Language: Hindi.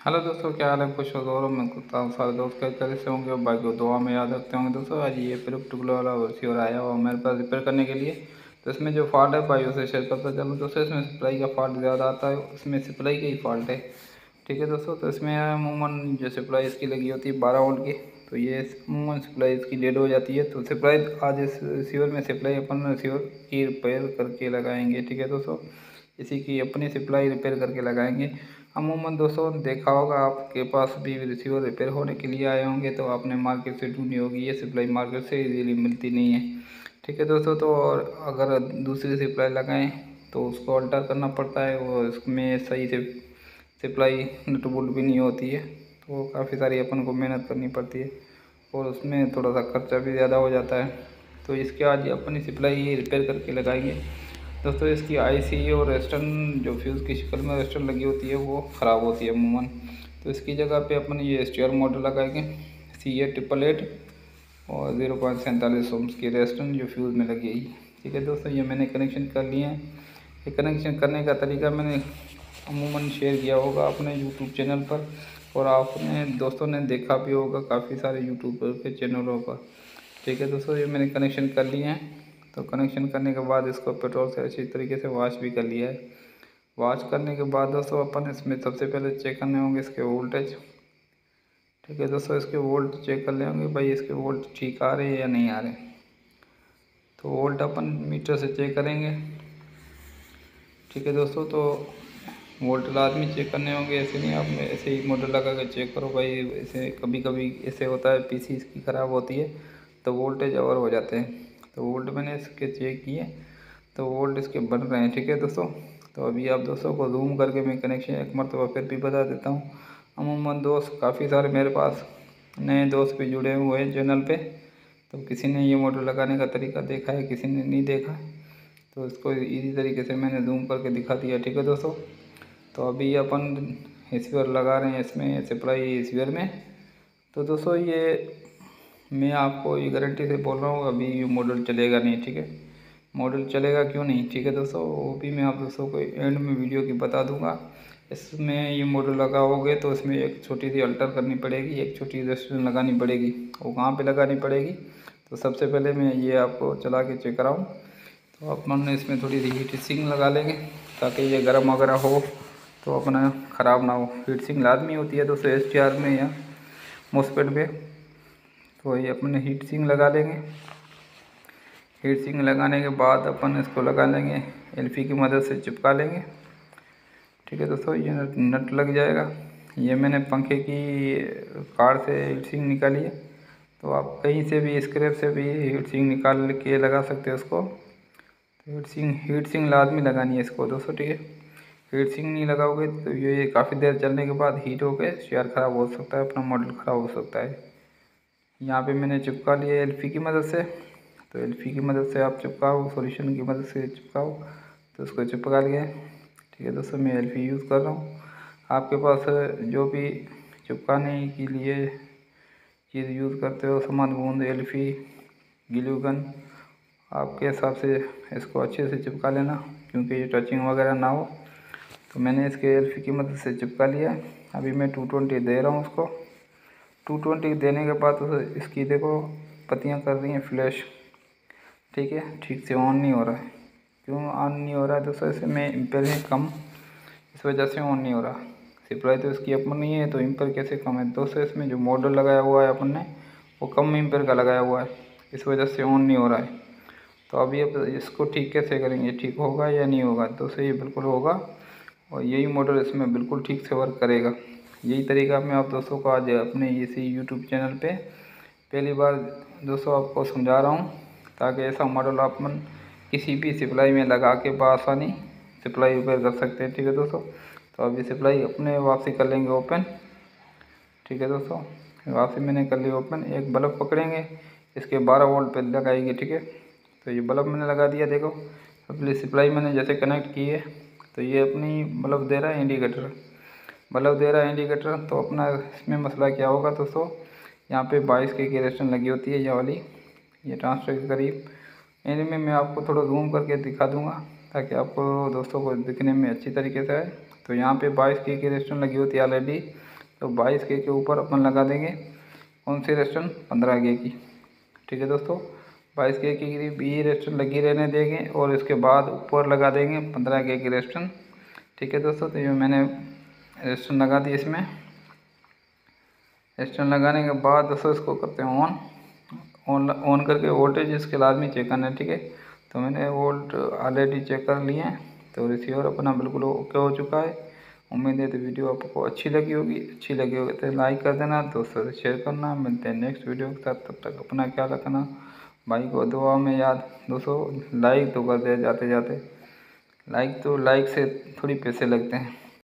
हेलो दोस्तों, क्या हाल है? खुश हो गौरव मैं कुत्ता हूँ। सारे दोस्त कई तरह से होंगे और भाई को दुआ में याद रखते होंगे। दोस्तों आज ये पर्टिकुलर वाला रिसीवर आया हुआ मेरे पास रिपेयर करने के लिए। तो इसमें जो फॉल्ट है भाई उसे शेयर करता चलूँ। दोस्तों इसमें सप्लाई का फॉल्ट ज़्यादा आता है, उसमें सप्लाई का ही फॉल्ट है। ठीक है दोस्तों, तो इसमें अमूमन जो सप्लाई इसकी लगी होती है 12 वोल्ट की, तो ये अमूमन सप्लाई इसकी डेड हो जाती है। तो सप्लाई आज इस रिसीवर में सप्लाई अपन रिसीवर की रिपेयर करके लगाएंगे। ठीक है दोस्तों, इसी की अपनी सप्लाई रिपेयर करके लगाएंगे। अमूमन दोस्तों देखा होगा आपके पास भी रिसीवर रिपेयर होने के लिए आए होंगे, तो आपने मार्केट से ढूंढी होगी। ये सप्लाई मार्केट से इजीली मिलती नहीं है। ठीक है दोस्तों, तो और अगर दूसरी सप्लाई लगाएं तो उसको अल्टर करना पड़ता है, और उसमें सही से सप्लाई नट बोल्ट भी नहीं होती है, तो काफ़ी सारी अपन को मेहनत करनी पड़ती है और उसमें थोड़ा सा खर्चा भी ज़्यादा हो जाता है। तो इसके आज अपनी सप्लाई रिपेयर करके लगाएंगे। दोस्तों इसकी आईसी और रेस्टर्न जो फ्यूज़ की शक्ल में रेस्टर्न लगी होती है वो ख़राब होती है अमूमन। तो इसकी जगह पे अपन ये स्टीयर मॉडल लगाएंगे CA888 और 0.47 ओम्स की रेस्टर्न जो फ्यूज़ में लगी है। ठीक है दोस्तों, ये मैंने कनेक्शन कर लिए हैं। ये कनेक्शन करने का तरीका मैंने अमूमन शेयर किया होगा अपने यूट्यूब चैनल पर, और आपने दोस्तों ने देखा भी होगा काफ़ी सारे यूट्यूबर के चैनलों पर। ठीक है दोस्तों, ये मैंने कनेक्शन कर लिए हैं। तो कनेक्शन करने के बाद इसको पेट्रोल से अच्छी तरीके से वॉश भी कर लिया है। वॉश करने के बाद दोस्तों अपन इसमें सबसे पहले चेक करने होंगे इसके वोल्टेज। ठीक है दोस्तों, इसके वोल्ट चेक कर लेंगे भाई इसके वोल्ट ठीक आ रहे हैं या नहीं आ रहे। तो वोल्ट अपन मीटर से चेक करेंगे। ठीक है दोस्तों, तो वोल्ट लाजमी चेक करने होंगे, ऐसे नहीं आप ऐसे ही मोटर लगा कर चेक करो भाई। ऐसे कभी कभी ऐसे होता है पीसी इसकी ख़राब होती है तो वोल्टेज ओवर हो जाते हैं। तो वोल्ट मैंने इसके चेक किए तो वोल्ट इसके बन रहे हैं। ठीक है दोस्तों, तो अभी आप दोस्तों को जूम करके मैं कनेक्शन एक मरतबा फिर भी बता देता हूँ। अमूमन दोस्त काफ़ी सारे मेरे पास नए दोस्त भी जुड़े हुए हैं चैनल पे, तो किसी ने ये मोटर लगाने का तरीका देखा है, किसी ने नहीं देखा, तो इसको इजी तरीके से मैंने जूम करके दिखा दिया। ठीक है दोस्तों, तो अभी अपन रिसीवर लगा रहे हैं इसमें सप्लाई रिसीवर में। तो दोस्तों ये मैं आपको ये गारंटी से बोल रहा हूँ अभी ये मॉडल चलेगा नहीं। ठीक है, मॉडल चलेगा क्यों नहीं, ठीक है दोस्तों, वो भी मैं आप दोस्तों को एंड में वीडियो की बता दूंगा। इसमें ये मॉडल लगाओगे तो इसमें एक छोटी सी अल्टर करनी पड़ेगी, एक छोटी रेस्टोरेंट लगानी पड़ेगी। वो कहाँ पे लगानी पड़ेगी, तो सबसे पहले मैं ये आपको चला के चेक कराऊँ। तो अपन इसमें थोड़ी सी हीट सिंक लगा लेंगे ताकि ये गर्म वगैरह हो तो अपना ख़राब ना हो। हीट सिंक लाजमी होती है दोस्तों STR में या मोसपेट पे। तो ये अपने हीट सिंक लगा लेंगे। हीट सिंक लगाने के बाद अपन इसको लगा लेंगे, एल्फी की मदद से चिपका लेंगे। ठीक है दोस्तों, ये नट लग जाएगा। ये मैंने पंखे की कार से हीट सिंक निकाली है, तो आप कहीं से भी स्क्रैप से भी हीट सिंक निकाल के लगा सकते हो उसको। तो हीट सिंक लाजमी लगानी है इसको दोस्तों। ठीक है, हीट सिंक नहीं लगाओगे तो ये काफ़ी देर चलने के बाद हीट होकर शेयर ख़राब हो सकता है, अपना मॉडल ख़राब हो सकता है। यहाँ पे मैंने चिपका लिया एल्फी की मदद से। तो एल्फी की मदद से आप चिपकाओ, सॉल्यूशन की मदद से चिपकाओ, तो उसको चिपका लिया। ठीक है दोस्तों, मैं एल्फी यूज़ कर रहा हूँ। आपके पास जो भी चिपकाने के लिए चीज़ यूज़ करते हो, सामान, बूंद, एल्फी, ग्लू गन, आपके हिसाब से इसको अच्छे से चिपका लेना क्योंकि ये टचिंग वगैरह ना हो। तो मैंने इसके एल्फी की मदद से चिपका लिया। अभी मैं 220 दे रहा हूँ उसको। 220 देने के बाद इसकी देखो पत्तियाँ कर रही हैं फ्लैश। ठीक है, ठीक से ऑन नहीं हो रहा है। क्यों ऑन नहीं हो रहा है दोस्तों, इसे मैं एम्पेयर है कम, इस वजह से ऑन नहीं हो रहा। सप्लाई तो इसकी अपन नहीं है तो एम्पेयर कैसे कम है दोस्तों। इसमें जो मॉडल लगाया हुआ है अपन ने वो कम एम्पेयर का लगाया हुआ है, इस वजह से ऑन नहीं हो रहा है। तो अभी अब इसको ठीक कैसे करेंगे, ठीक होगा या नहीं होगा, तो सही बिल्कुल होगा और यही मॉडल इसमें बिल्कुल ठीक से वर्क करेगा। यही तरीका मैं आप दोस्तों को आज अपने इसी यूट्यूब चैनल पे पहली बार दोस्तों आपको समझा रहा हूँ, ताकि ऐसा मॉडल अपन किसी भी सप्लाई में लगा के बआसानी सप्लाई रिपेयर कर सकते हैं। ठीक है दोस्तों, तो अभी सप्लाई अपने वापसी कर लेंगे ओपन। ठीक है दोस्तों, वापसी मैंने कर ली ओपन। एक बल्ब पकड़ेंगे, इसके 12 वोल्ट पे लगाएंगे। ठीक है, तो ये बल्ब मैंने लगा दिया। देखो अपनी सप्लाई मैंने जैसे कनेक्ट की है तो ये अपनी बल्ब दे रहा है इंडिकेटर, बल्ब दे रहा है इंडिकेटर। तो अपना इसमें मसला क्या होगा दोस्तों, यहाँ पे 22 की रेजिस्टेंस लगी होती है ये वाली, ये ट्रांसफर के करीब। इनमें मैं आपको थोड़ा जूम करके दिखा दूँगा ताकि आपको दोस्तों को दिखने में अच्छी तरीके से आए। तो यहाँ पे 22K की रेस्टोरेंट लगी होती है ऑलरेडी, तो 22K के ऊपर अपन लगा देंगे कौन सी रेस्टोरेंट, 15K की। ठीक है दोस्तों, 22K की भी रेस्टोरेंट लगी रहने देंगे और इसके बाद ऊपर लगा देंगे 15K की रेस्टोरेंट। ठीक है दोस्तों, तो ये मैंने रेस्टोरेंट लगा दी। इसमें रेस्टोरेंट लगाने के बाद दोस्तों इसको करते हैं ऑन करके वोल्टेज इसके लाजमी चेक करना है। ठीक है, तो मैंने वोल्ट ऑलरेडी चेक कर लिए हैं, तो रिसीवर अपना बिल्कुल ओके हो चुका है। उम्मीद है तो वीडियो आपको अच्छी लगी होगी तो लाइक कर देना, दोस्तों से शेयर करना। मिलते हैं नेक्स्ट वीडियो के साथ, तब तक अपना ख्याल रखना, भाई को दुआ में याद। दोस्तों लाइक तो कर दे जाते जाते, लाइक से थोड़ी पैसे लगते हैं।